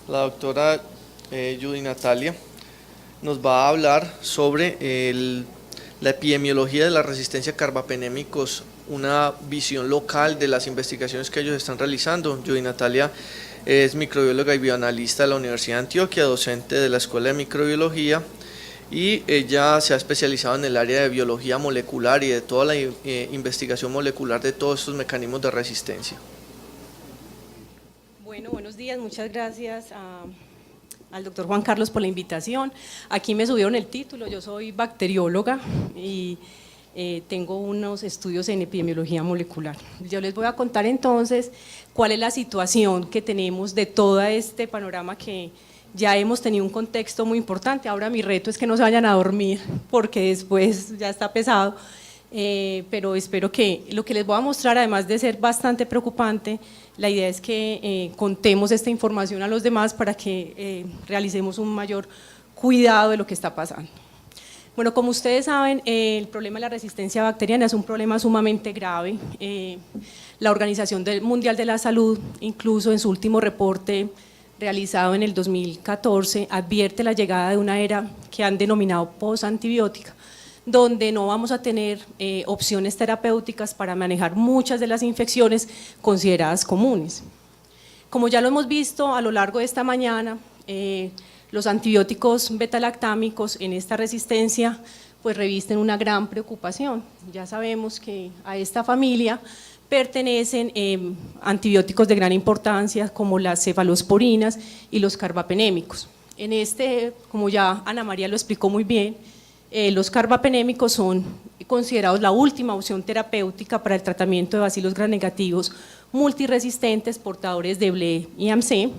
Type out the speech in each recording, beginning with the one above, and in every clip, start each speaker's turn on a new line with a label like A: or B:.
A: La doctora Judy Natalia nos va a hablar sobre la epidemiología de la resistencia a carbapenémicos, una visión local de las investigaciones que ellos están realizando. Judy Natalia es microbióloga y bioanalista de la Universidad de Antioquia, docente de la Escuela de Microbiología, y ella se ha especializado en el área de biología molecular y de toda la investigación molecular de todos estos mecanismos de resistencia.
B: Bueno, buenos días, muchas gracias al doctor Juan Carlos por la invitación. Aquí me subieron el título, yo soy bacterióloga y tengo unos estudios en epidemiología molecular. Yo les voy a contar entonces cuál es la situación que tenemos de todo este panorama que ya hemos tenido un contexto muy importante. Ahora mi reto es que no se vayan a dormir porque después ya está pesado, pero espero que lo que les voy a mostrar, además de ser bastante preocupante, la idea es que contemos esta información a los demás para que realicemos un mayor cuidado de lo que está pasando. Bueno, como ustedes saben, el problema de la resistencia bacteriana es un problema sumamente grave. La Organización Mundial de la Salud, incluso en su último reporte realizado en el 2014, advierte la llegada de una era que han denominado post-antibiótica, donde no vamos a tener opciones terapéuticas para manejar muchas de las infecciones consideradas comunes. Como ya lo hemos visto a lo largo de esta mañana, los antibióticos betalactámicos en esta resistencia pues revisten una gran preocupación. Ya sabemos que a esta familia pertenecen antibióticos de gran importancia como las cefalosporinas y los carbapenémicos. En este, como ya Ana María lo explicó muy bien, los carbapenémicos son considerados la última opción terapéutica para el tratamiento de bacilos gramnegativos multiresistentes portadores de BLE y AMC,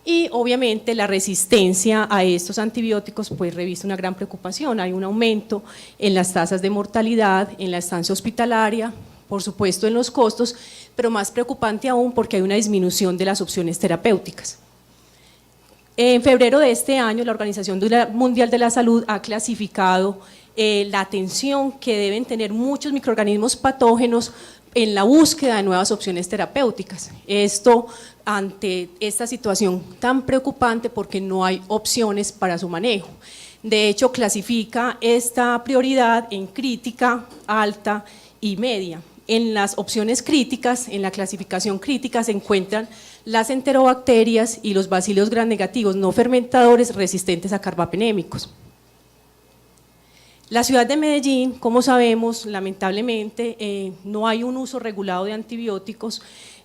B: y obviamente la resistencia a estos antibióticos pues reviste una gran preocupación. Hay un aumento en las tasas de mortalidad, en la estancia hospitalaria, por supuesto en los costos, pero más preocupante aún porque hay una disminución de las opciones terapéuticas. En febrero de este año, la Organización Mundial de la Salud ha clasificado la atención que deben tener muchos microorganismos patógenos en la búsqueda de nuevas opciones terapéuticas. Esto ante esta situación tan preocupante porque no hay opciones para su manejo. De hecho, clasifica esta prioridad en crítica, alta y media. En las opciones críticas, en la clasificación crítica, se encuentran las enterobacterias y los bacilos gramnegativos no fermentadores resistentes a carbapenémicos. La ciudad de Medellín, como sabemos, lamentablemente no hay un uso regulado de antibióticos.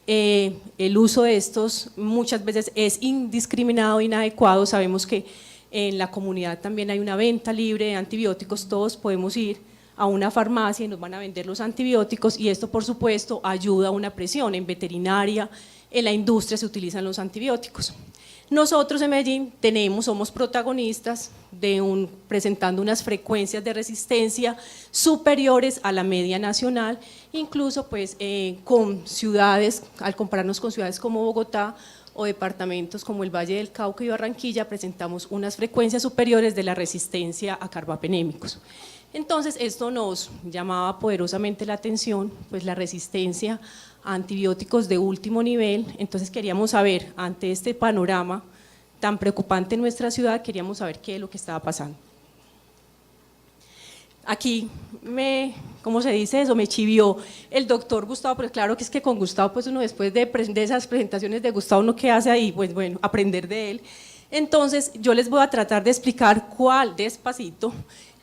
B: El uso de estos muchas veces es indiscriminado e inadecuado. Sabemos que en la comunidad también hay una venta libre de antibióticos, todos podemos ir a una farmacia y nos van a vender los antibióticos, y esto por supuesto ayuda a una presión. En veterinaria, en la industria se utilizan los antibióticos. Nosotros en Medellín somos protagonistas presentando unas frecuencias de resistencia superiores a la media nacional, incluso pues con ciudades, al compararnos con ciudades como Bogotá o departamentos como el Valle del Cauca y Barranquilla, presentamos unas frecuencias superiores de la resistencia a carbapenémicos. Entonces esto nos llamaba poderosamente la atención, pues la resistencia a antibióticos de último nivel. Entonces queríamos saber, ante este panorama tan preocupante en nuestra ciudad, queríamos saber qué es lo que estaba pasando. Aquí ¿cómo se dice eso? Me chivió el doctor Gustavo, pero claro que es que con Gustavo, pues uno después de esas presentaciones de Gustavo, ¿uno qué hace ahí? Pues bueno, aprender de él. Entonces yo les voy a tratar de explicar despacito,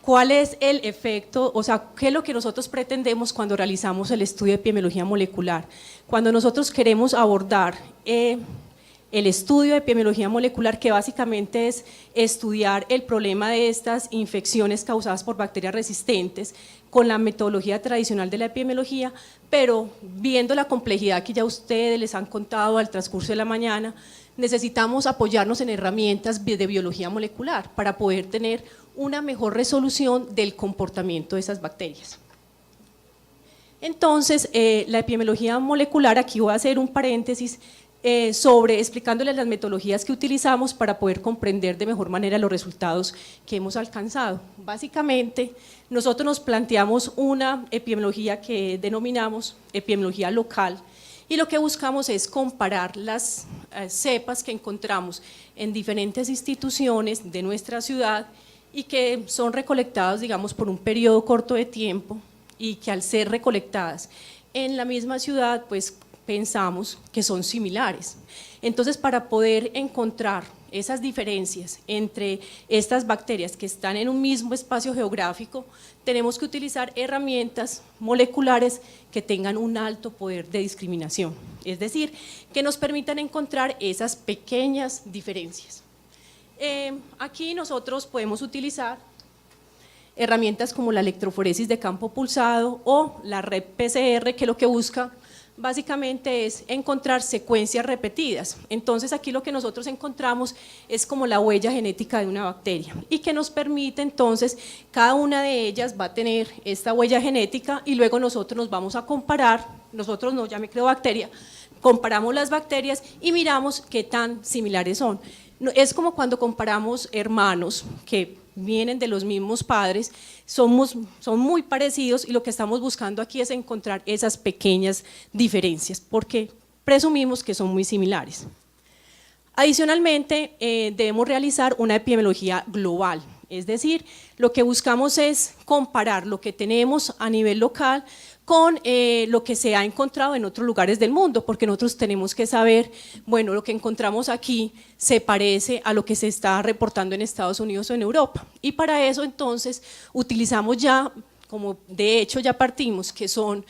B: cuál es el efecto, o sea, qué es lo que nosotros pretendemos cuando realizamos el estudio de epidemiología molecular. Cuando nosotros queremos abordar el estudio de epidemiología molecular, que básicamente es estudiar el problema de estas infecciones causadas por bacterias resistentes con la metodología tradicional de la epidemiología, pero viendo la complejidad que ya ustedes les han contado al transcurso de la mañana, necesitamos apoyarnos en herramientas de biología molecular para poder tener una mejor resolución del comportamiento de esas bacterias. Entonces, la epidemiología molecular, aquí voy a hacer un paréntesis explicándoles las metodologías que utilizamos para poder comprender de mejor manera los resultados que hemos alcanzado. Básicamente, nosotros nos planteamos una epidemiología que denominamos epidemiología local, y lo que buscamos es comparar las cepas que encontramos en diferentes instituciones de nuestra ciudad y que son recolectadas, digamos, por un periodo corto de tiempo, y que al ser recolectadas en la misma ciudad, pues pensamos que son similares. Entonces, para poder encontrar esas diferencias entre estas bacterias que están en un mismo espacio geográfico, tenemos que utilizar herramientas moleculares que tengan un alto poder de discriminación, es decir, que nos permitan encontrar esas pequeñas diferencias. Aquí nosotros podemos utilizar herramientas como la electroforesis de campo pulsado o la red PCR, que lo que busca básicamente es encontrar secuencias repetidas. Entonces aquí lo que nosotros encontramos es como la huella genética de una bacteria, y que nos permite entonces, cada una de ellas va a tener esta huella genética, y luego nosotros nos vamos a comparar, nosotros no, ya me creo bacteria, comparamos las bacterias y miramos qué tan similares son. Es como cuando comparamos hermanos que vienen de los mismos padres, son muy parecidos, y lo que estamos buscando aquí es encontrar esas pequeñas diferencias, porque presumimos que son muy similares. Adicionalmente, debemos realizar una epidemiología global, es decir, lo que buscamos es comparar lo que tenemos a nivel local con lo que se ha encontrado en otros lugares del mundo, porque nosotros tenemos que saber, bueno, lo que encontramos aquí se parece a lo que se está reportando en Estados Unidos o en Europa, y para eso entonces utilizamos ya, como de hecho ya partimos, que son,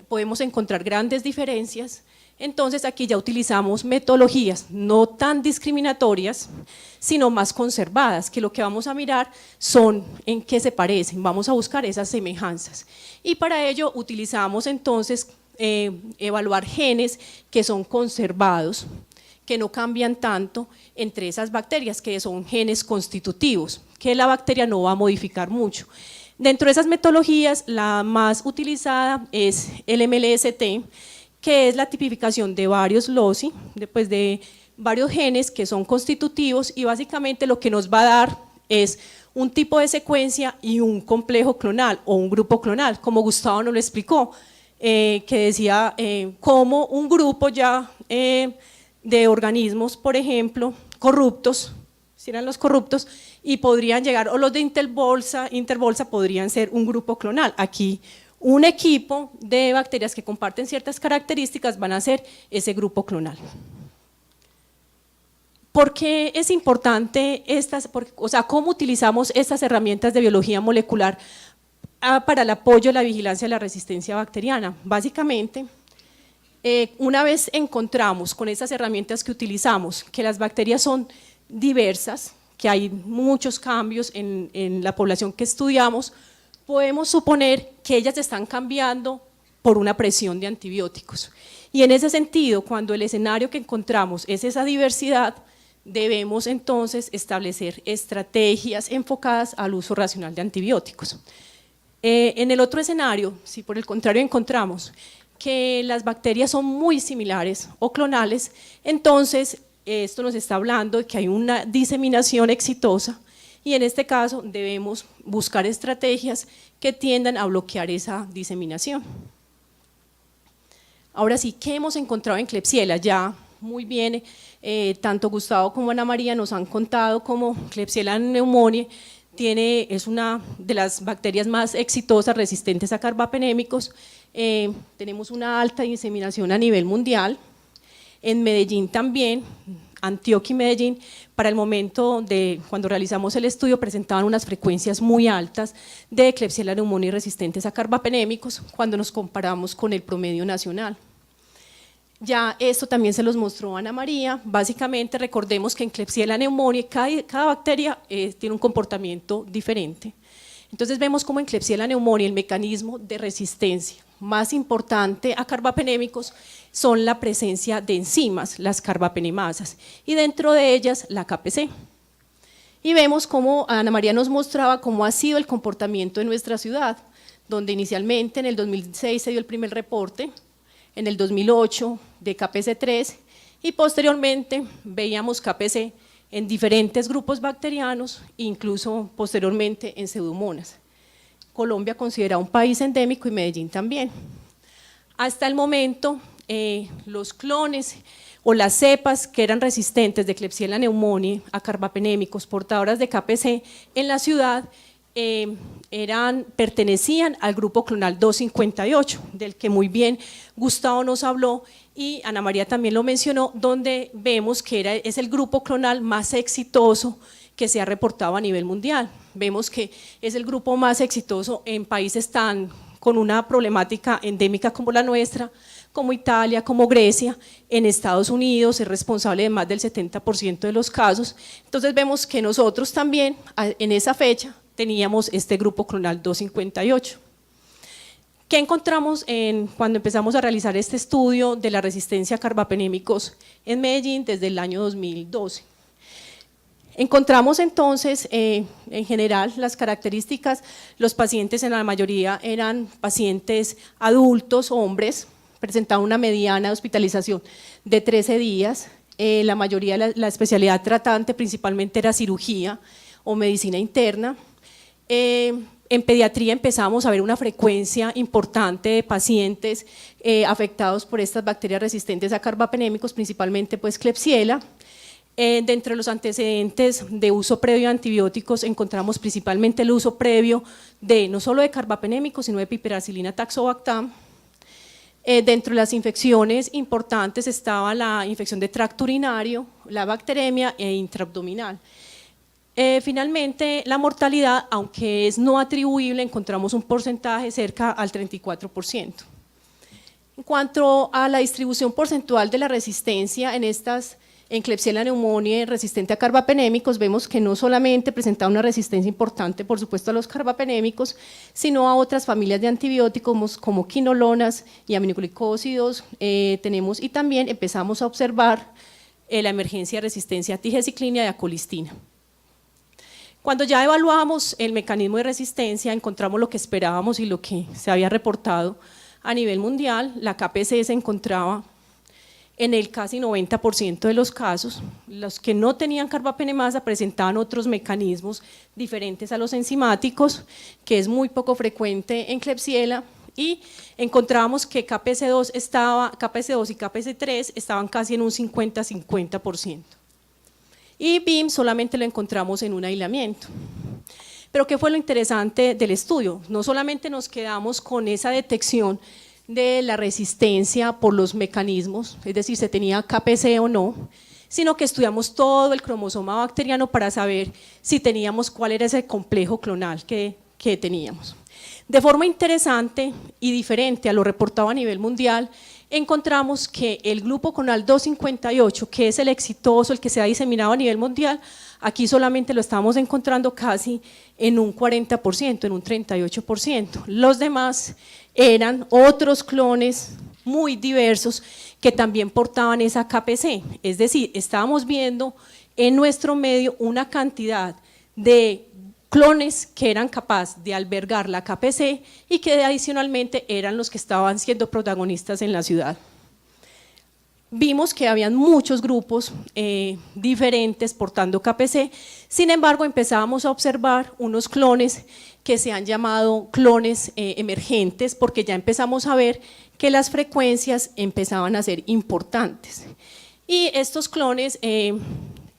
B: podemos encontrar grandes diferencias. Entonces aquí ya utilizamos metodologías no tan discriminatorias, sino más conservadas, que lo que vamos a mirar son en qué se parecen, vamos a buscar esas semejanzas. Y para ello utilizamos entonces evaluar genes que son conservados, que no cambian tanto entre esas bacterias, que son genes constitutivos, que la bacteria no va a modificar mucho. Dentro de esas metodologías, la más utilizada es el MLST, que es la tipificación de varios loci, de varios genes que son constitutivos, y básicamente lo que nos va a dar es un tipo de secuencia y un complejo clonal o un grupo clonal, como Gustavo nos lo explicó, que decía cómo un grupo ya de organismos, por ejemplo, corruptos, si eran los corruptos, y podrían llegar, o los de interbolsa podrían ser un grupo clonal. Aquí un equipo de bacterias que comparten ciertas características van a ser ese grupo clonal. ¿Por qué es importante cómo utilizamos estas herramientas de biología molecular para el apoyo, la vigilancia de la resistencia bacteriana? Básicamente, una vez encontramos con esas herramientas que utilizamos que las bacterias son diversas, que hay muchos cambios en la población que estudiamos, podemos suponer que ellas están cambiando por una presión de antibióticos. Y en ese sentido, cuando el escenario que encontramos es esa diversidad, debemos entonces establecer estrategias enfocadas al uso racional de antibióticos. En el otro escenario, si por el contrario encontramos que las bacterias son muy similares o clonales, entonces esto nos está hablando de que hay una diseminación exitosa, y en este caso debemos buscar estrategias que tiendan a bloquear esa diseminación. Ahora sí, ¿qué hemos encontrado en Klebsiella? Ya muy bien, tanto Gustavo como Ana María nos han contado cómo Klebsiella pneumoniae es una de las bacterias más exitosas resistentes a carbapenémicos. Tenemos una alta diseminación a nivel mundial. En Medellín también, Antioquia y Medellín, para el momento de cuando realizamos el estudio, presentaban unas frecuencias muy altas de Klebsiella pneumoniae resistentes a carbapenémicos cuando nos comparamos con el promedio nacional. Ya esto también se los mostró Ana María. Básicamente recordemos que en Klebsiella pneumoniae cada bacteria tiene un comportamiento diferente. Entonces vemos como en Klebsiella pneumoniae el mecanismo de resistencia más importante a carbapenémicos son la presencia de enzimas, las carbapenemasas, y dentro de ellas la KPC. Y vemos cómo Ana María nos mostraba cómo ha sido el comportamiento en nuestra ciudad, donde inicialmente en el 2006 se dio el primer reporte, en el 2008 de KPC3, y posteriormente veíamos KPC en diferentes grupos bacterianos, incluso posteriormente en pseudomonas. Colombia considera un país endémico y Medellín también. Hasta el momento los clones o las cepas que eran resistentes de Klebsiella pneumoniae a carbapenémicos portadoras de KPC en la ciudad pertenecían al grupo clonal 258, del que muy bien Gustavo nos habló y Ana María también lo mencionó, donde vemos que es el grupo clonal más exitoso que se ha reportado a nivel mundial. Vemos que es el grupo más exitoso en países con una problemática endémica como la nuestra, como Italia, como Grecia. En Estados Unidos es responsable de más del 70% de los casos. Entonces vemos que nosotros también en esa fecha teníamos este grupo clonal 258. ¿Qué encontramos cuando empezamos a realizar este estudio de la resistencia a carbapenémicos en Medellín desde el año 2012? Encontramos entonces, en general, las características. Los pacientes en la mayoría eran pacientes adultos, hombres, presentaban una mediana de hospitalización de 13 días, la mayoría de la especialidad tratante principalmente era cirugía o medicina interna. En pediatría empezamos a ver una frecuencia importante de pacientes afectados por estas bacterias resistentes a carbapenémicos, principalmente pues Klebsiella. Dentro de los antecedentes de uso previo de antibióticos encontramos principalmente el uso previo no solo de carbapenémicos, sino de piperacilina tazobactam. Dentro de las infecciones importantes estaba la infección de tracto urinario, la bacteremia e intraabdominal. Finalmente, la mortalidad, aunque es no atribuible, encontramos un porcentaje cerca al 34%. En cuanto a la distribución porcentual de la resistencia en Klebsiella pneumoniae resistente a carbapenémicos, vemos que no solamente presentaba una resistencia importante, por supuesto, a los carbapenémicos, sino a otras familias de antibióticos como quinolonas y aminoglicósidos. Y también empezamos a observar la emergencia de resistencia a tigecyclina y a colistina. Cuando ya evaluamos el mecanismo de resistencia, encontramos lo que esperábamos y lo que se había reportado a nivel mundial. La KPC se encontraba en el casi 90% de los casos. Los que no tenían carbapenemasa presentaban otros mecanismos diferentes a los enzimáticos, que es muy poco frecuente en Klebsiella, y encontramos que KPC2 y KPC3 estaban casi en un 50-50%. Y BIM solamente lo encontramos en un aislamiento. Pero ¿qué fue lo interesante del estudio? No solamente nos quedamos con esa detección de la resistencia por los mecanismos, es decir, se tenía KPC o no, sino que estudiamos todo el cromosoma bacteriano para saber si teníamos cuál era ese complejo clonal que teníamos. De forma interesante y diferente a lo reportado a nivel mundial, encontramos que el grupo clonal 258, que es el exitoso, el que se ha diseminado a nivel mundial, aquí solamente lo estamos encontrando casi en un 40%, en un 38%. Los demás eran otros clones muy diversos que también portaban esa KPC, es decir, estábamos viendo en nuestro medio una cantidad de clones que eran capaces de albergar la KPC y que adicionalmente eran los que estaban siendo protagonistas en la ciudad. Vimos que habían muchos grupos diferentes portando KPC, sin embargo empezábamos a observar unos clones que se han llamado clones emergentes, porque ya empezamos a ver que las frecuencias empezaban a ser importantes. Y estos clones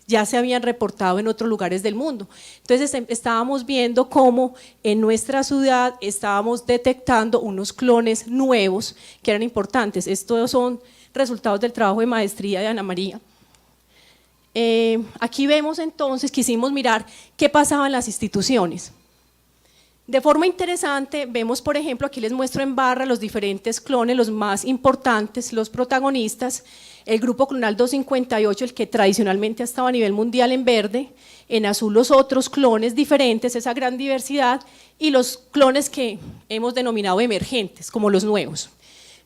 B: ya se habían reportado en otros lugares del mundo. Entonces estábamos viendo cómo en nuestra ciudad estábamos detectando unos clones nuevos que eran importantes. Estos son resultados del trabajo de maestría de Ana María. Aquí vemos entonces, quisimos mirar qué pasaba en las instituciones. De forma interesante, vemos por ejemplo, aquí les muestro en barra los diferentes clones, los más importantes, los protagonistas. El grupo clonal 258, el que tradicionalmente ha estado a nivel mundial en verde, en azul los otros clones diferentes, esa gran diversidad, y los clones que hemos denominado emergentes, como los nuevos.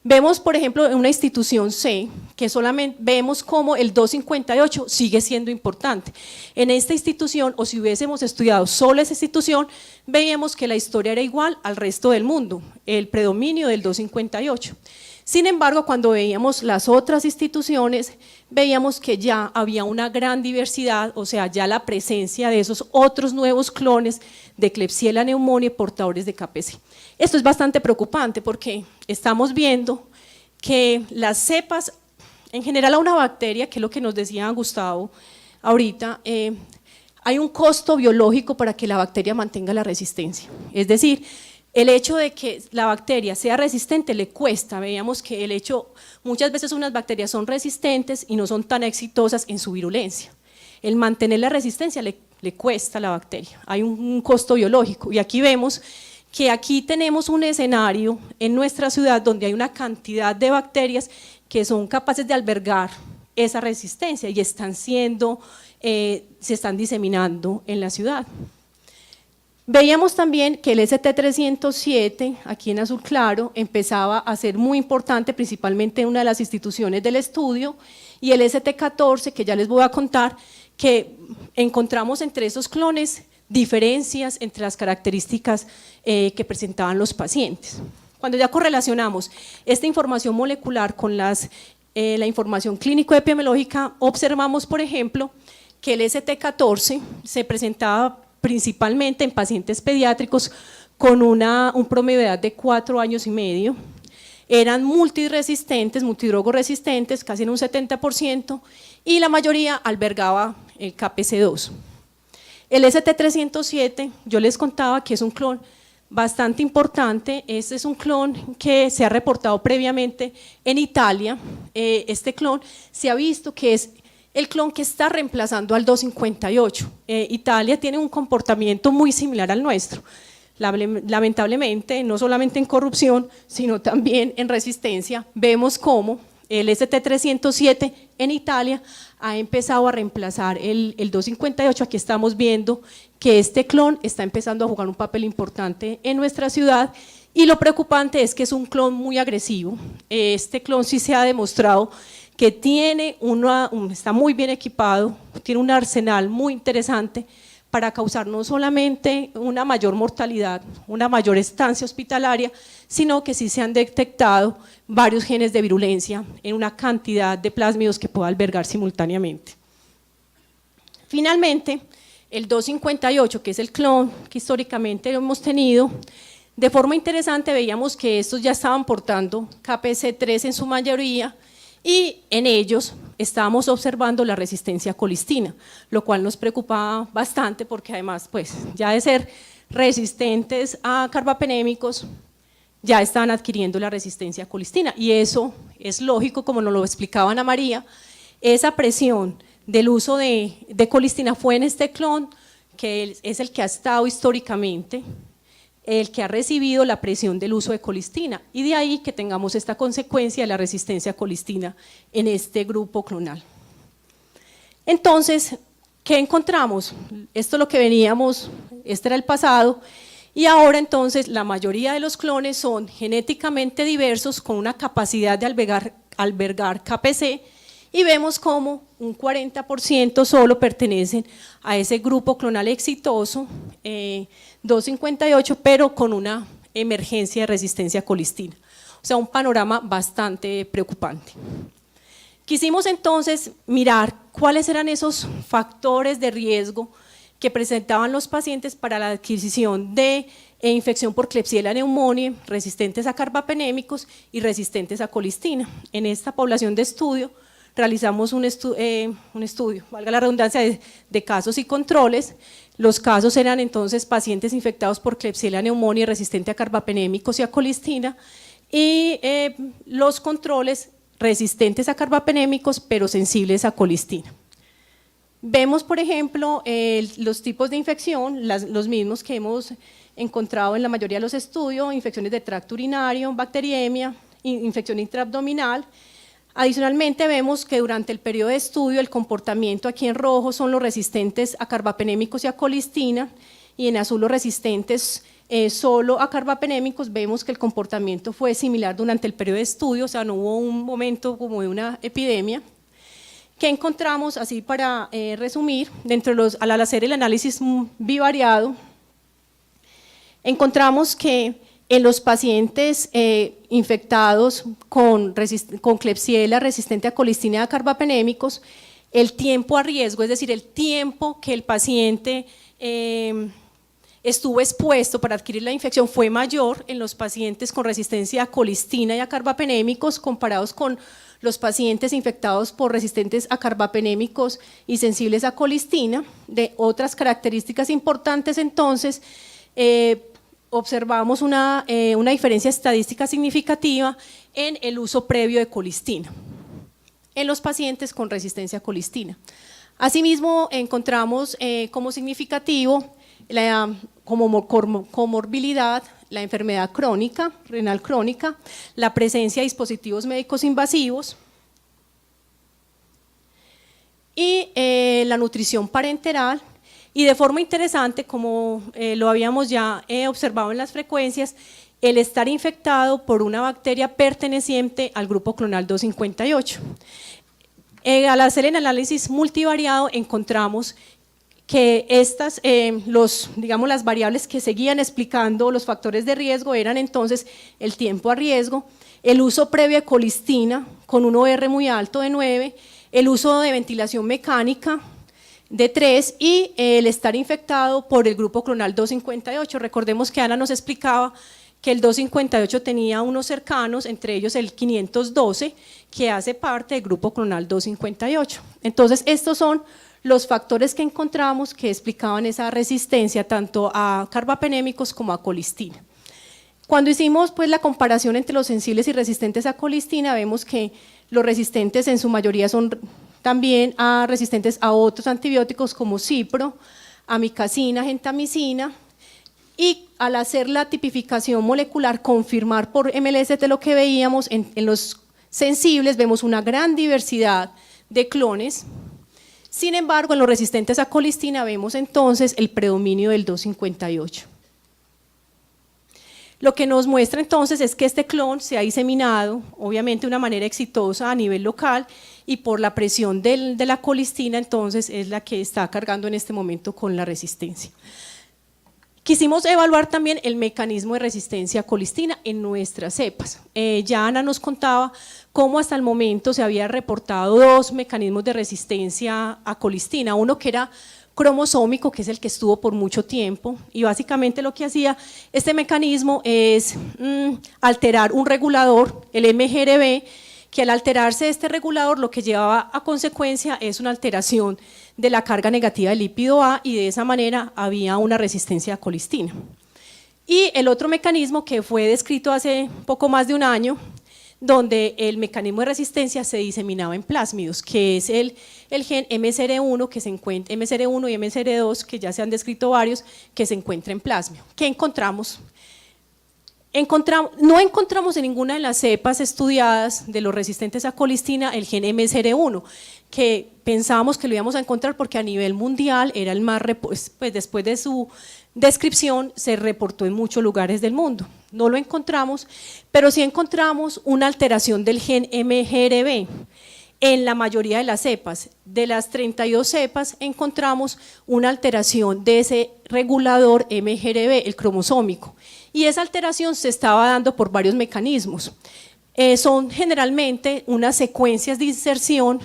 B: Vemos, por ejemplo, en una institución C, que solamente vemos cómo el 258 sigue siendo importante. En esta institución, o si hubiésemos estudiado solo esa institución, veíamos que la historia era igual al resto del mundo, el predominio del 258. Sin embargo, cuando veíamos las otras instituciones, veíamos que ya había una gran diversidad, o sea, ya la presencia de esos otros nuevos clones de Klebsiella pneumoniae portadores de KPC. Esto es bastante preocupante porque estamos viendo que las cepas, en general a una bacteria, que es lo que nos decía Gustavo ahorita, hay un costo biológico para que la bacteria mantenga la resistencia. Es decir, el hecho de que la bacteria sea resistente le cuesta. Veíamos que muchas veces unas bacterias son resistentes y no son tan exitosas en su virulencia. El mantener la resistencia le cuesta a la bacteria, hay un costo biológico. Y aquí vemos que aquí tenemos un escenario en nuestra ciudad donde hay una cantidad de bacterias que son capaces de albergar esa resistencia y se están diseminando en la ciudad. Veíamos también que el ST307, aquí en azul claro, empezaba a ser muy importante, principalmente en una de las instituciones del estudio, y el ST14, que ya les voy a contar, que encontramos entre esos clones diferencias entre las características que presentaban los pacientes. Cuando ya correlacionamos esta información molecular con la información clínico-epidemiológica, observamos, por ejemplo, que el ST14 se presentaba principalmente en pacientes pediátricos con un promedio de edad de 4 años y medio, eran multidrogoresistentes, casi en un 70%, y la mayoría albergaba el KPC2. El ST307, yo les contaba que es un clon bastante importante. Este es un clon que se ha reportado previamente en Italia. Este clon se ha visto que es el clon que está reemplazando al 258. Italia tiene un comportamiento muy similar al nuestro. Lamentablemente, no solamente en corrupción, sino también en resistencia, vemos cómo el ST307 en Italia ha empezado a reemplazar el 258. Aquí estamos viendo que este clon está empezando a jugar un papel importante en nuestra ciudad, y lo preocupante es que es un clon muy agresivo. Este clon sí se ha demostrado que está muy bien equipado, tiene un arsenal muy interesante para causar no solamente una mayor mortalidad, una mayor estancia hospitalaria, sino que sí se han detectado varios genes de virulencia en una cantidad de plásmidos que pueda albergar simultáneamente. Finalmente, el 258, que es el clon que históricamente hemos tenido, de forma interesante veíamos que estos ya estaban portando KPC3 en su mayoría, y en ellos estábamos observando la resistencia a colistina, lo cual nos preocupaba bastante porque además, pues, ya de ser resistentes a carbapenémicos, ya estaban adquiriendo la resistencia a colistina, y eso es lógico, como nos lo explicaba Ana María. Esa presión del uso de colistina fue en este clon, que es el que ha estado históricamente, el que ha recibido la presión del uso de colistina, y de ahí que tengamos esta consecuencia de la resistencia a colistina en este grupo clonal. Entonces, ¿qué encontramos? Esto es lo que veníamos, este era el pasado, y ahora entonces la mayoría de los clones son genéticamente diversos con una capacidad de albergar KPC, y vemos como un 40% solo pertenecen a ese grupo clonal exitoso, 258, pero con una emergencia de resistencia a colistina. O sea, un panorama bastante preocupante. Quisimos entonces mirar cuáles eran esos factores de riesgo que presentaban los pacientes para la adquisición de infección por Klebsiella pneumoniae, resistentes a carbapenémicos y resistentes a colistina. En esta población de estudio realizamos un estudio, valga la redundancia, de casos y controles. Los casos eran entonces pacientes infectados por Klebsiella pneumoniae resistente a carbapenémicos y a colistina, y los controles resistentes a carbapenémicos pero sensibles a colistina. Vemos, por ejemplo, los tipos de infección, los mismos que hemos encontrado en la mayoría de los estudios: infecciones de tracto urinario, bacteriemia, infección intraabdominal. Adicionalmente vemos que durante el periodo de estudio el comportamiento aquí en rojo son los resistentes a carbapenémicos y a colistina, y en azul los resistentes solo a carbapenémicos. Vemos que el comportamiento fue similar durante el periodo de estudio, o sea, no hubo un momento como de una epidemia. ¿Qué encontramos? Así para resumir, al hacer el análisis bivariado, encontramos que en los pacientes infectados con Klebsiella resistente a colistina y a carbapenémicos, el tiempo a riesgo, es decir, el tiempo que el paciente estuvo expuesto para adquirir la infección fue mayor en los pacientes con resistencia a colistina y a carbapenémicos comparados con los pacientes infectados por resistentes a carbapenémicos y sensibles a colistina. De otras características importantes, entonces, observamos una diferencia estadística significativa en el uso previo de colistina en los pacientes con resistencia a colistina. Asimismo, encontramos como significativo como comorbilidad la enfermedad crónica, renal crónica, la presencia de dispositivos médicos invasivos y la nutrición parenteral. Y de forma interesante, como lo habíamos ya observado en las frecuencias, el estar infectado por una bacteria perteneciente al grupo clonal 258. Al hacer el análisis multivariado encontramos que las variables que seguían explicando los factores de riesgo eran entonces el tiempo a riesgo, el uso previo de colistina con un OR muy alto de 9, el uso de ventilación mecánica de 3 y el estar infectado por el grupo clonal 258. Recordemos que Ana nos explicaba que el 258 tenía unos cercanos, entre ellos el 512, que hace parte del grupo clonal 258. Entonces, estos son los factores que encontramos que explicaban esa resistencia tanto a carbapenémicos como a colistina. Cuando hicimos pues la comparación entre los sensibles y resistentes a colistina, vemos que los resistentes en su mayoría son también resistentes a otros antibióticos como cipro, amikacina, gentamicina, y al hacer la tipificación molecular, confirmar por MLS de lo que veíamos en los sensibles, vemos una gran diversidad de clones. Sin embargo, en los resistentes a colistina vemos entonces el predominio del 258. Lo que nos muestra entonces es que este clon se ha diseminado, obviamente de una manera exitosa a nivel local, y por la presión de la colistina entonces es la que está cargando en este momento con la resistencia. Quisimos evaluar también el mecanismo de resistencia a colistina en nuestras cepas. Ya Ana nos contaba cómo hasta el momento se había reportado 2 mecanismos de resistencia a colistina, uno que era cromosómico, que es el que estuvo por mucho tiempo, y básicamente lo que hacía este mecanismo es alterar un regulador, el MGRB, que al alterarse este regulador lo que llevaba a consecuencia es una alteración de la carga negativa del lípido A, y de esa manera había una resistencia a colistina. Y el otro mecanismo que fue descrito hace poco más de un año, donde el mecanismo de resistencia se diseminaba en plásmidos, que es el gen MCR1, que se encuentra, MCR1 y MCR2, que ya se han descrito varios, que se encuentra en plasmio. ¿Qué encontramos? No encontramos en ninguna de las cepas estudiadas de los resistentes a colistina el gen MCR1, que pensábamos que lo íbamos a encontrar porque a nivel mundial era el más, pues después de su descripción se reportó en muchos lugares del mundo. No lo encontramos, pero sí encontramos una alteración del gen MGRB en la mayoría de las cepas. De las 32 cepas encontramos una alteración de ese regulador MGRB, el cromosómico, y esa alteración se estaba dando por varios mecanismos. Son generalmente unas secuencias de inserción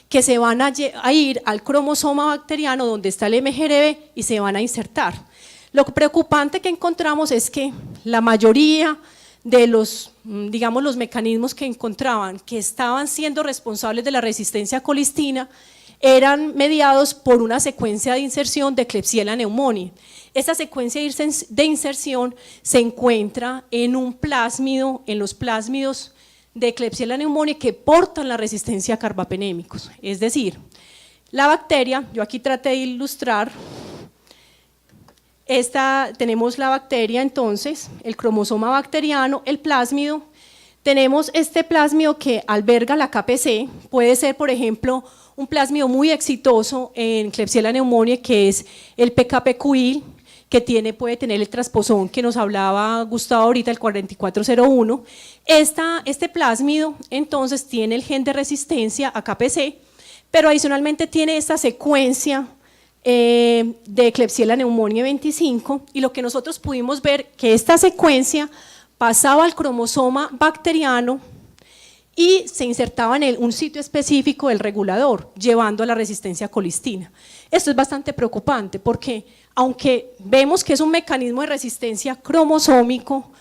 B: que se van a ir al cromosoma bacteriano donde está el MGRB y se van a insertar. Lo preocupante que encontramos es que la mayoría de los mecanismos que encontraban que estaban siendo responsables de la resistencia a colistina eran mediados por una secuencia de inserción de Klebsiella pneumoniae. Esta secuencia de inserción se encuentra en un plásmido, en los plásmidos de Klebsiella pneumoniae que portan la resistencia a carbapenémicos. Es decir, la bacteria, yo aquí traté de ilustrar, tenemos la bacteria entonces, el cromosoma bacteriano, el plásmido, tenemos este plásmido que alberga la KPC, puede ser por ejemplo un plásmido muy exitoso en Klebsiella pneumoniae que es el PKPQI, que puede tener el transposón que nos hablaba Gustavo ahorita, el 4401. Este plásmido entonces tiene el gen de resistencia a KPC, pero adicionalmente tiene esta secuencia de Klebsiella pneumoniae 25, y lo que nosotros pudimos ver que esta secuencia pasaba al cromosoma bacteriano y se insertaba en un sitio específico del regulador, llevando a la resistencia a colistina. Esto es bastante preocupante porque, aunque vemos que es un mecanismo de resistencia cromosómico,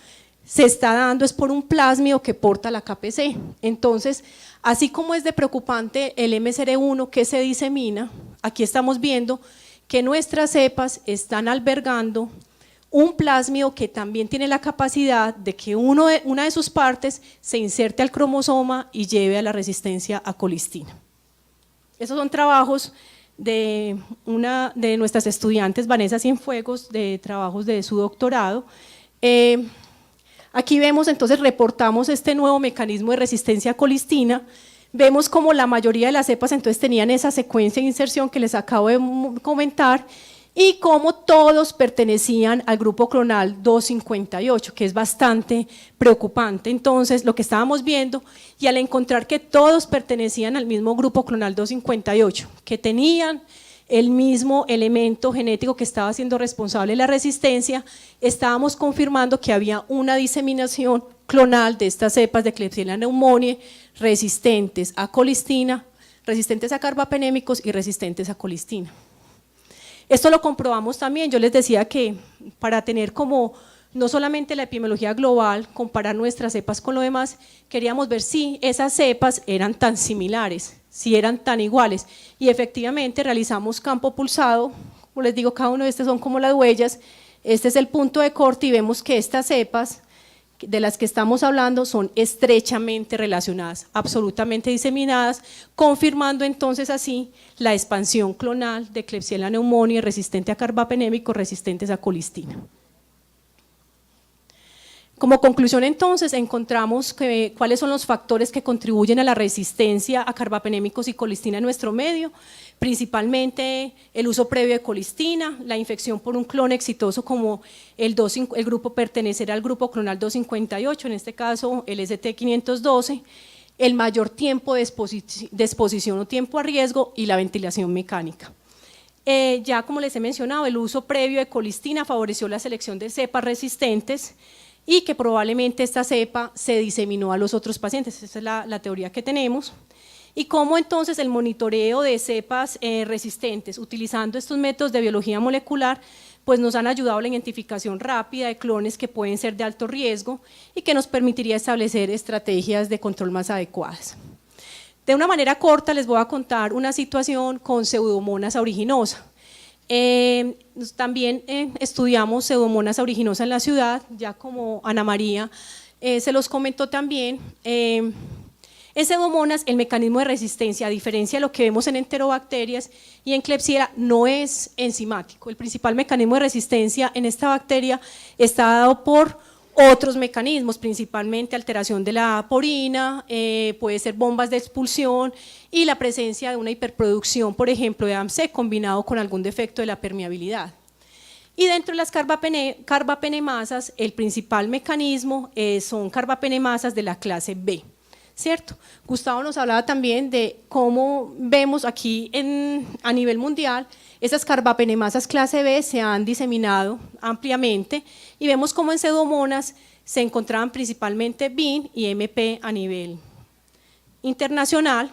B: se está dando es por un plásmido que porta la KPC. Entonces, así como es de preocupante el MSR1 que se disemina, aquí estamos viendo que nuestras cepas están albergando un plásmido que también tiene la capacidad de que una de sus partes se inserte al cromosoma y lleve a la resistencia a colistina. Esos son trabajos de una de nuestras estudiantes, Vanessa Cienfuegos, de trabajos de su doctorado. Aquí vemos, entonces reportamos este nuevo mecanismo de resistencia a colistina. Vemos como la mayoría de las cepas entonces tenían esa secuencia de inserción que les acabo de comentar, y como todos pertenecían al grupo clonal 258, que es bastante preocupante. Entonces, lo que estábamos viendo, y al encontrar que todos pertenecían al mismo grupo clonal 258, que tenían el mismo elemento genético que estaba siendo responsable de la resistencia, estábamos confirmando que había una diseminación clonal de estas cepas de Klebsiella pneumoniae resistentes a colistina, resistentes a carbapenémicos y resistentes a colistina. Esto lo comprobamos también. Yo les decía que para tener como no solamente la epidemiología global, comparar nuestras cepas con lo demás, queríamos ver si esas cepas eran tan similares, si eran tan iguales, y efectivamente realizamos campo pulsado. Como les digo, cada uno de estos son como las huellas. Este es el punto de corte y vemos que estas cepas de las que estamos hablando son estrechamente relacionadas, absolutamente diseminadas, confirmando entonces así la expansión clonal de Klebsiella pneumoniae resistente a carbapenémicos, resistentes a colistina. Como conclusión entonces encontramos cuáles son los factores que contribuyen a la resistencia a carbapenémicos y colistina en nuestro medio, principalmente el uso previo de colistina, la infección por un clon exitoso como el grupo pertenecer al grupo clonal 258, en este caso el ST512, el mayor tiempo de exposición o tiempo a riesgo y la ventilación mecánica. Ya como les he mencionado, el uso previo de colistina favoreció la selección de cepas resistentes y que probablemente esta cepa se diseminó a los otros pacientes. Esa es la teoría que tenemos. Y cómo entonces el monitoreo de cepas resistentes utilizando estos métodos de biología molecular pues nos han ayudado a la identificación rápida de clones que pueden ser de alto riesgo y que nos permitiría establecer estrategias de control más adecuadas. De una manera corta les voy a contar una situación con Pseudomonas aeruginosa. También estudiamos Pseudomonas aeruginosa en la ciudad, ya como Ana María se los comentó también. En Pseudomonas el mecanismo de resistencia, a diferencia de lo que vemos en enterobacterias y en Klebsiella, no es enzimático. El principal mecanismo de resistencia en esta bacteria está dado por otros mecanismos, principalmente alteración de la porina, puede ser bombas de expulsión y la presencia de una hiperproducción, por ejemplo, de AMC combinado con algún defecto de la permeabilidad. Y dentro de las carbapenemasas, el principal mecanismo son carbapenemasas de la clase B, ¿cierto? Gustavo nos hablaba también de cómo vemos aquí a nivel mundial esas carbapenemasas clase B se han diseminado ampliamente y vemos cómo en Pseudomonas se encontraban principalmente BIN y MP a nivel internacional.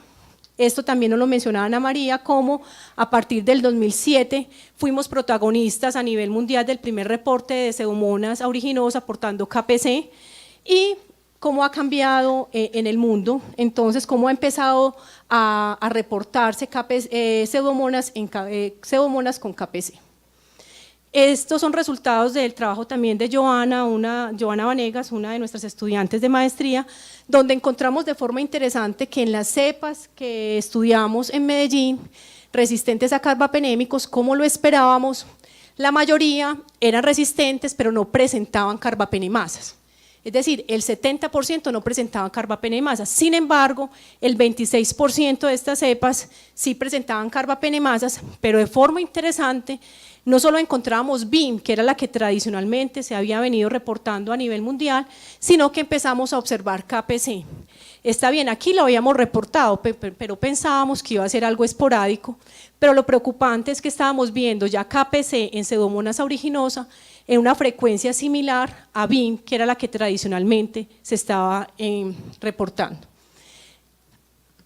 B: Esto también nos lo mencionaba Ana María, como a partir del 2007 fuimos protagonistas a nivel mundial del primer reporte de Pseudomonas aeruginosa aportando KPC y cómo ha cambiado en el mundo, entonces cómo ha empezado a reportarse Pseudomonas con KPC. Estos son resultados del trabajo también de Joana Vanegas, una de nuestras estudiantes de maestría, donde encontramos de forma interesante que en las cepas que estudiamos en Medellín, resistentes a carbapenémicos, como lo esperábamos, la mayoría eran resistentes pero no presentaban carbapenemasas. Es decir, el 70% no presentaban carbapenemasas, sin embargo, el 26% de estas cepas sí presentaban carbapenemasas, pero de forma interesante, no solo encontrábamos BIM, que era la que tradicionalmente se había venido reportando a nivel mundial, sino que empezamos a observar KPC. Está bien, aquí lo habíamos reportado, pero pensábamos que iba a ser algo esporádico, pero lo preocupante es que estábamos viendo ya KPC en Pseudomonas aeruginosa en una frecuencia similar a BIM, que era la que tradicionalmente se estaba reportando.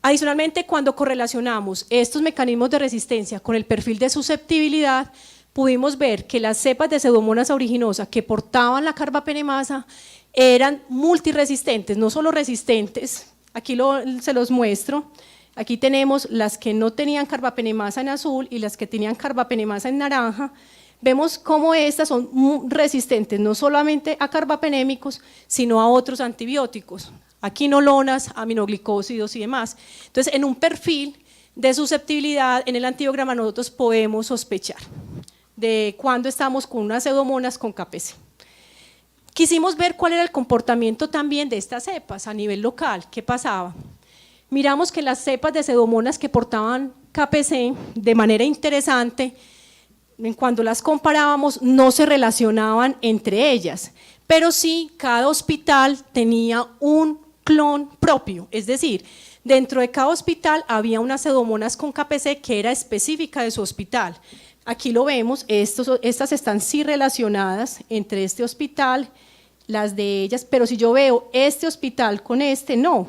B: Adicionalmente, cuando correlacionamos estos mecanismos de resistencia con el perfil de susceptibilidad, pudimos ver que las cepas de Pseudomonas aeruginosa que portaban la carbapenemasa eran multiresistentes, no solo resistentes, aquí se los muestro, aquí tenemos las que no tenían carbapenemasa en azul y las que tenían carbapenemasa en naranja. Vemos cómo estas son resistentes no solamente a carbapenémicos, sino a otros antibióticos, a quinolonas, aminoglicósidos y demás. Entonces, en un perfil de susceptibilidad en el antibiograma nosotros podemos sospechar de cuando estamos con unas pseudomonas con KPC. Quisimos ver cuál era el comportamiento también de estas cepas a nivel local, qué pasaba. Miramos que las cepas de pseudomonas que portaban KPC de manera interesante, cuando las comparábamos no se relacionaban entre ellas, pero sí cada hospital tenía un clon propio, es decir, dentro de cada hospital había unas pseudomonas con KPC que era específica de su hospital. Aquí lo vemos, estas están sí relacionadas entre este hospital, las de ellas, pero si yo veo este hospital con este, no.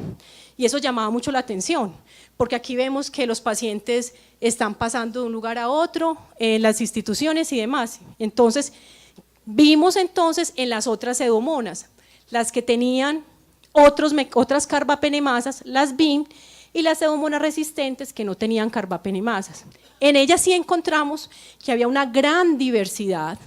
B: Y eso llamaba mucho la atención, porque aquí vemos que los pacientes están pasando de un lugar a otro, en las instituciones y demás. Entonces, vimos entonces en las otras pseudomonas, las que tenían otras carbapenemasas, las BIM, y las pseudomonas resistentes que no tenían carbapenemasas. En ellas sí encontramos que había una gran diversidad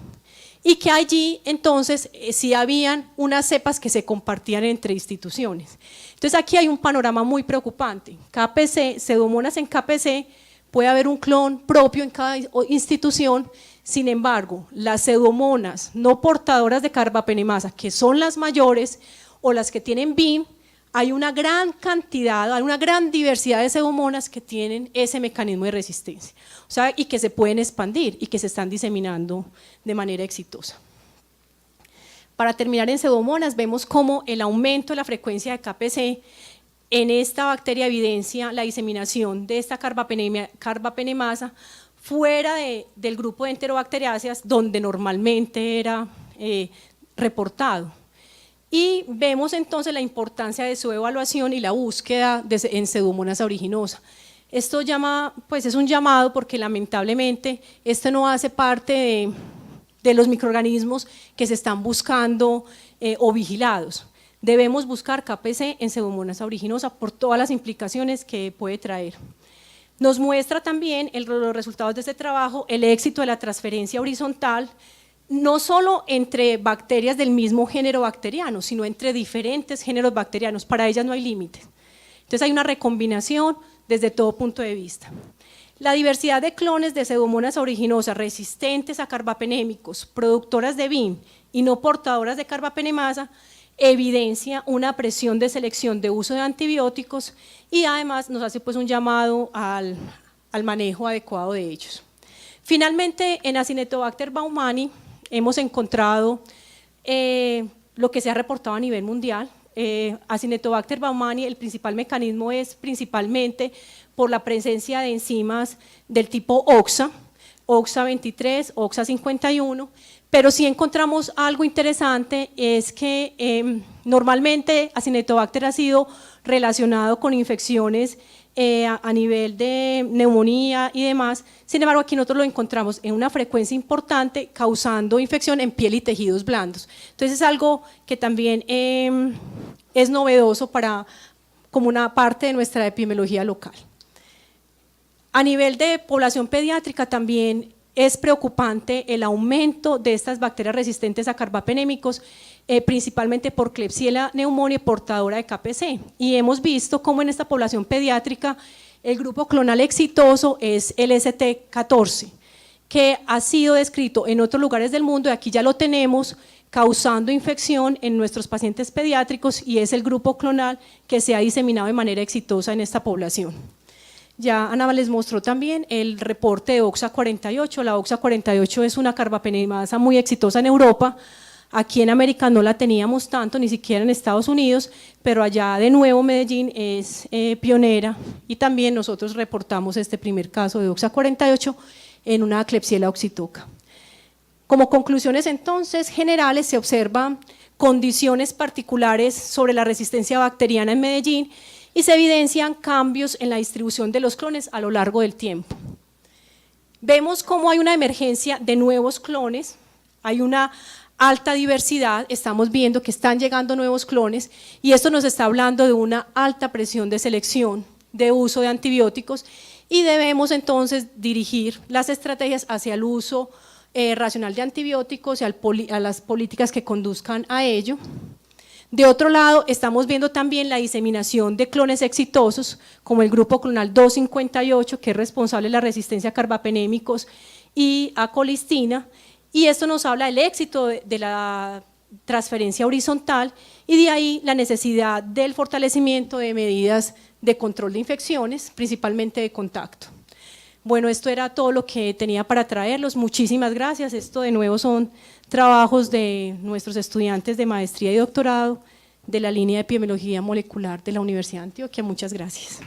B: y que allí entonces sí habían unas cepas que se compartían entre instituciones. Entonces aquí hay un panorama muy preocupante. KPC, pseudomonas en KPC, puede haber un clon propio en cada institución, sin embargo, las pseudomonas no portadoras de carbapenemasa, que son las mayores, o las que tienen BIM, hay una gran cantidad, hay una gran diversidad de pseudomonas que tienen ese mecanismo de resistencia, o sea, y que se pueden expandir y que se están diseminando de manera exitosa. Para terminar en pseudomonas, vemos cómo el aumento de la frecuencia de KPC en esta bacteria evidencia la diseminación de esta carbapenemasa fuera del grupo de enterobacteriáceas donde normalmente era reportado. Y vemos entonces la importancia de su evaluación y la búsqueda en Pseudomonas aeruginosa. Esto es un llamado porque lamentablemente esto no hace parte de los microorganismos que se están buscando o vigilados. Debemos buscar KPC en Pseudomonas aeruginosa por todas las implicaciones que puede traer. Nos muestra también los resultados de este trabajo, el éxito de la transferencia horizontal, no solo entre bacterias del mismo género bacteriano, sino entre diferentes géneros bacterianos, para ellas no hay límites. Entonces hay una recombinación desde todo punto de vista. La diversidad de clones de Pseudomonas aeruginosa resistentes a carbapenémicos, productoras de BIM y no portadoras de carbapenemasa, evidencia una presión de selección de uso de antibióticos y además nos hace un llamado al manejo adecuado de ellos. Finalmente, en Acinetobacter baumannii, hemos encontrado lo que se ha reportado a nivel mundial. Acinetobacter baumannii, el principal mecanismo es principalmente por la presencia de enzimas del tipo OXA, OXA 23, OXA 51, pero sí encontramos algo interesante, es que normalmente Acinetobacter ha sido relacionado con infecciones a nivel de neumonía y demás, sin embargo aquí nosotros lo encontramos en una frecuencia importante causando infección en piel y tejidos blandos. Entonces es algo que también es novedoso como una parte de nuestra epidemiología local. A nivel de población pediátrica también es preocupante el aumento de estas bacterias resistentes a carbapenémicos, principalmente por Klebsiella pneumoniae portadora de KPC, y hemos visto cómo en esta población pediátrica el grupo clonal exitoso es el ST14, que ha sido descrito en otros lugares del mundo y aquí ya lo tenemos causando infección en nuestros pacientes pediátricos y es el grupo clonal que se ha diseminado de manera exitosa en esta población. Ya Ana les mostró también el reporte de OXA 48, la OXA 48 es una carbapenemasa muy exitosa en Europa, aquí en América no la teníamos tanto, ni siquiera en Estados Unidos, pero allá de nuevo Medellín es pionera y también nosotros reportamos este primer caso de OXA 48 en una Klebsiella oxytoca. Como conclusiones entonces generales se observan condiciones particulares sobre la resistencia bacteriana en Medellín y se evidencian cambios en la distribución de los clones a lo largo del tiempo. Vemos cómo hay una emergencia de nuevos clones, hay una alta diversidad, estamos viendo que están llegando nuevos clones y esto nos está hablando de una alta presión de selección, de uso de antibióticos y debemos entonces dirigir las estrategias hacia el uso racional de antibióticos y a las políticas que conduzcan a ello. De otro lado, estamos viendo también la diseminación de clones exitosos, como el grupo clonal 258, que es responsable de la resistencia a carbapenémicos y a colistina, y esto nos habla del éxito de la transferencia horizontal y de ahí la necesidad del fortalecimiento de medidas de control de infecciones, principalmente de contacto. Bueno, esto era todo lo que tenía para traerlos, muchísimas gracias. Esto de nuevo son trabajos de nuestros estudiantes de maestría y doctorado de la línea de epidemiología molecular de la Universidad de Antioquia. Muchas gracias.